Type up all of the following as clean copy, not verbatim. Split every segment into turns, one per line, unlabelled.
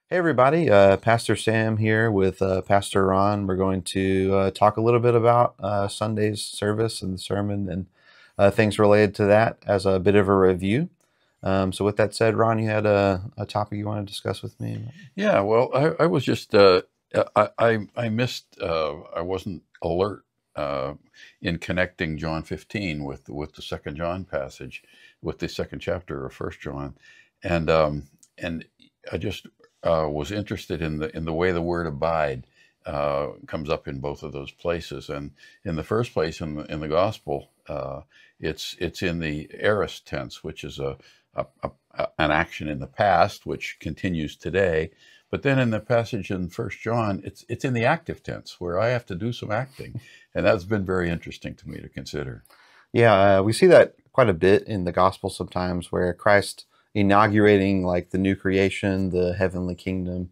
Hey everybody, Pastor Sam here with Pastor Ron. We're going to talk a little bit about Sunday's service and the sermon and things related to that as a bit of a review. So with that said, Ron, you had a topic you want to discuss with me?
Yeah, well, I was just I missed I wasn't alert in connecting John 15 with the Second John passage, with the second chapter of First John, and I just was interested in the way the word abide comes up in both of those places. And in the first place, in the gospel, it's in the aorist tense, which is an action in the past, which continues today. But then in the passage in First John, it's in the active tense, where I have to do some acting, and that's been very interesting to me to consider.
Yeah, we see that quite a bit in the gospel sometimes where Christ inaugurating like the new creation, the heavenly kingdom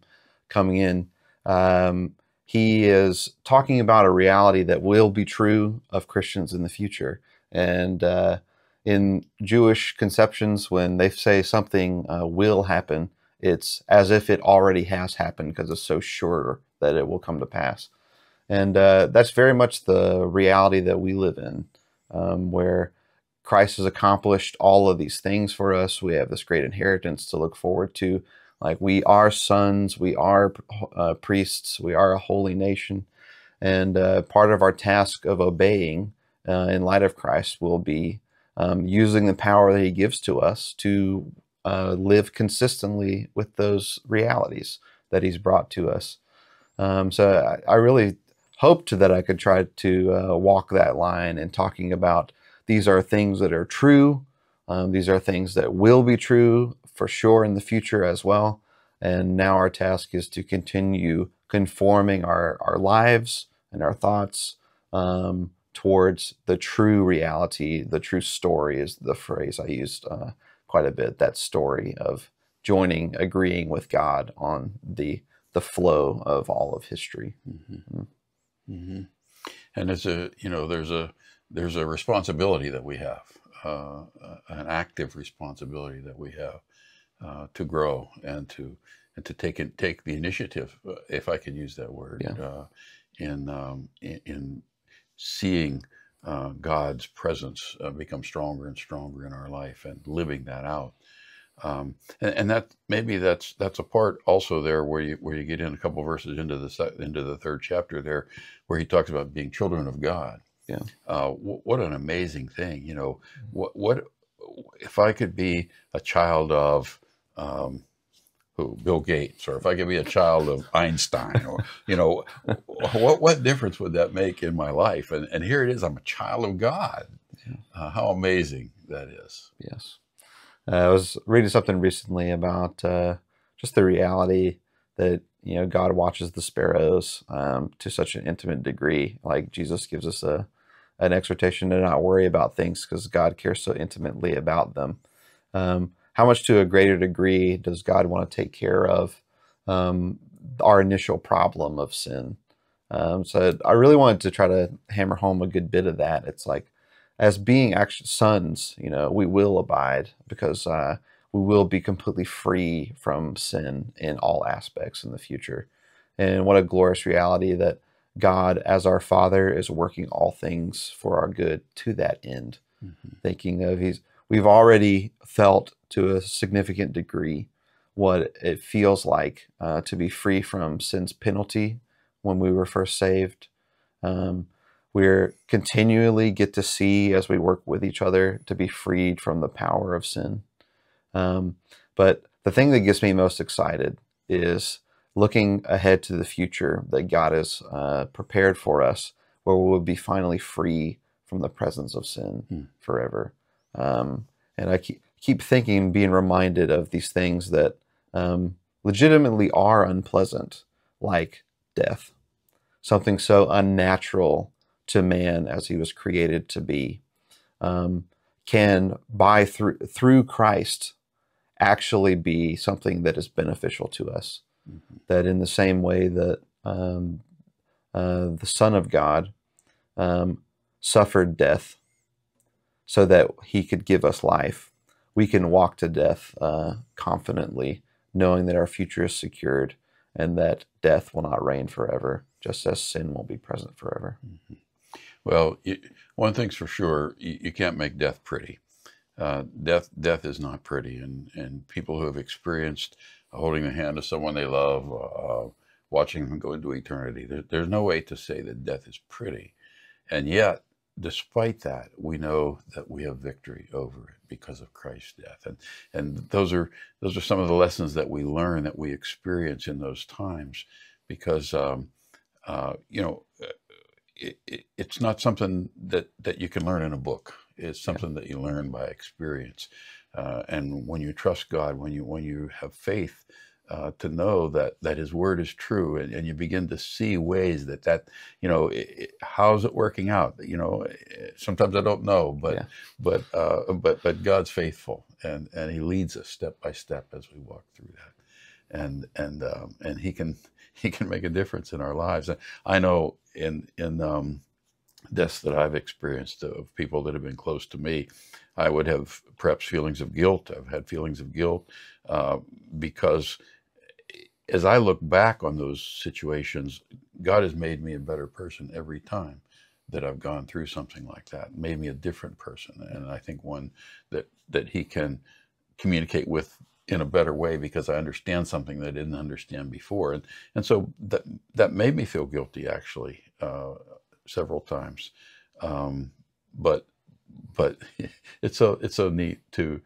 coming in. He is talking about a reality that will be true of Christians in the future. And in Jewish conceptions, when they say something will happen, it's as if it already has happened because it's so sure that it will come to pass. And that's very much the reality that we live in, where Christ has accomplished all of these things for us. We have this great inheritance to look forward to. Like we are sons, we are priests, we are a holy nation. And part of our task of obeying in light of Christ will be using the power that he gives to us to live consistently with those realities that he's brought to us. So I really hoped that I could try to walk that line in talking about these are things that are true. These are things that will be true for sure in the future as well. And now our task is to continue conforming our lives and our thoughts towards the true reality. The true story is the phrase I used quite a bit. That story of joining, agreeing with God on the flow of all of history.
Mm-hmm. Mm-hmm. And there's a responsibility that we have, an active responsibility that we have to grow and to take the initiative, if I can use that word,
Yeah.
in seeing God's presence become stronger and stronger in our life and living that out. And that maybe that's a part also there where you get in a couple verses into the third chapter there, where he talks about being children of God.
Yeah.
What an amazing thing, what if I could be a child of Bill Gates, or if I could be a child of Einstein, or what difference would that make in my life? And here it is, I'm a child of God. How amazing that is.
Yes. I was reading something recently about just the reality that God watches the sparrows to such an intimate degree. Like Jesus gives us an exhortation to not worry about things because God cares so intimately about them. How much to a greater degree does God want to take care of um, our initial problem of sin? So I really wanted to try to hammer home a good bit of that. It's like, as being actual sons, we will abide because we will be completely free from sin in all aspects in the future. And what a glorious reality that God, as our Father, is working all things for our good to that end.
Mm-hmm.
Thinking of we've already felt to a significant degree what it feels like to be free from sin's penalty when we were first saved. Um, we're continually get to see as we work with each other to be freed from the power of sin. Um, but the thing that gets me most excited is looking ahead to the future that God has prepared for us, where we will be finally free from the presence of sin forever. And I keep thinking, being reminded of these things that legitimately are unpleasant, like death, something so unnatural to man as he was created to be, can through Christ actually be something that is beneficial to us.
Mm-hmm.
That in the same way that the Son of God suffered death so that he could give us life, we can walk to death confidently, knowing that our future is secured and that death will not reign forever, just as sin will be present forever.
Mm-hmm. Well, one thing's for sure, you can't make death pretty. Death is not pretty, and people who have experienced holding the hand of someone they love, watching them go into eternity, there's no way to say that death is pretty. And yet, despite that, we know that we have victory over it because of Christ's death. And those are some of the lessons that we learn, that we experience in those times, because it's not something that you can learn in a book. It's something that you learn by experience. And when you trust God, when you have faith, to know that His word is true, and you begin to see ways that how's it working out? Sometimes I don't know, but God's faithful, and He leads us step by step as we walk through that, and He can make a difference in our lives. I know in deaths that I've experienced of people that have been close to me, I would have perhaps feelings of guilt. I've had feelings of guilt because as I look back on those situations, God has made me a better person every time that I've gone through something like that, made me a different person. And I think one that He can communicate with in a better way, because I understand something that I didn't understand before. And so that made me feel guilty, actually, several times. But it's so neat to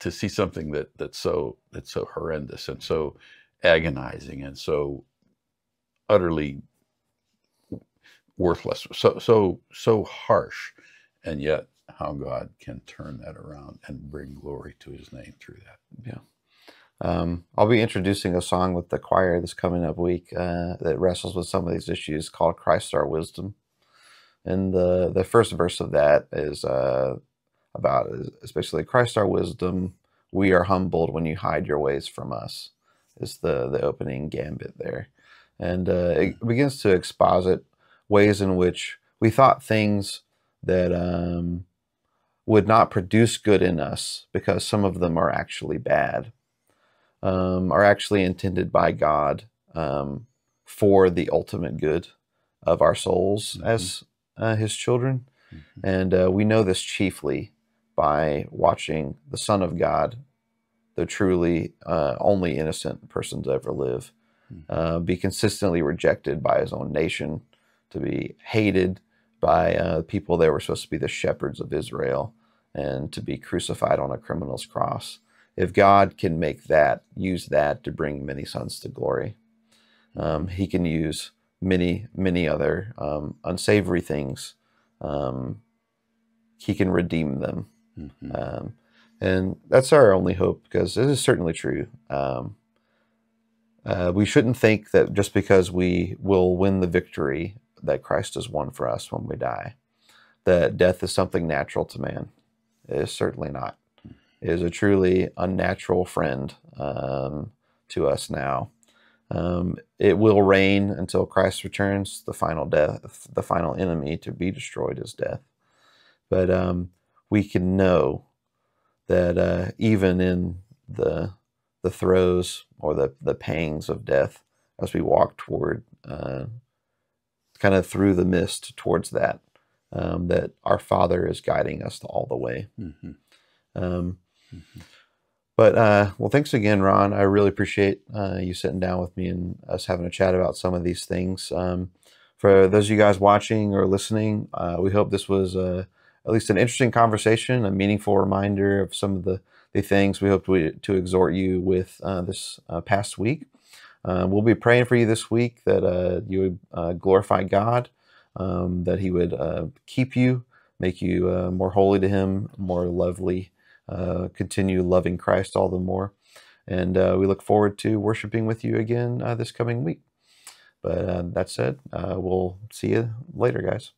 see something that's so horrendous and so agonizing and so utterly worthless, so harsh, and yet how God can turn that around and bring glory to His name through that.
Yeah. I'll be introducing a song with the choir this coming up week that wrestles with some of these issues, called Christ Our Wisdom. And the first verse of that is especially Christ Our Wisdom, we are humbled when you hide your ways from us, is the opening gambit there. And it begins to exposit ways in which we thought things that would not produce good in us, because some of them are actually bad, are actually intended by God for the ultimate good of our souls as His children. And we know this chiefly by watching the Son of God, the truly only innocent person to ever live, be consistently rejected by His own nation, to be hated by people that were supposed to be the shepherds of Israel, and to be crucified on a criminal's cross. If God can use that to bring many sons to glory, He can use many, many other unsavory things. He can redeem them. And that's our only hope, because it is certainly true. We shouldn't think that just because we will win the victory that Christ has won for us when we die, that death is something natural to man. It is certainly not. It is a truly unnatural friend to us now. It will reign until Christ returns. The final death, the final enemy to be destroyed, is death. But we can know that even in the throes or the pangs of death, as we walk toward, kind of through the mist towards that, that our Father is guiding us all the way. But well, thanks again, Ron. I really appreciate you sitting down with me and us having a chat about some of these things. For those of you guys watching or listening, we hope this was at least an interesting conversation, a meaningful reminder of some of the things we hope to exhort you with this past week. We'll be praying for you this week that you would glorify God, that He would keep you, make you more holy to Him, more lovely, continue loving Christ all the more. And we look forward to worshiping with you again this coming week. But that said, we'll see you later, guys.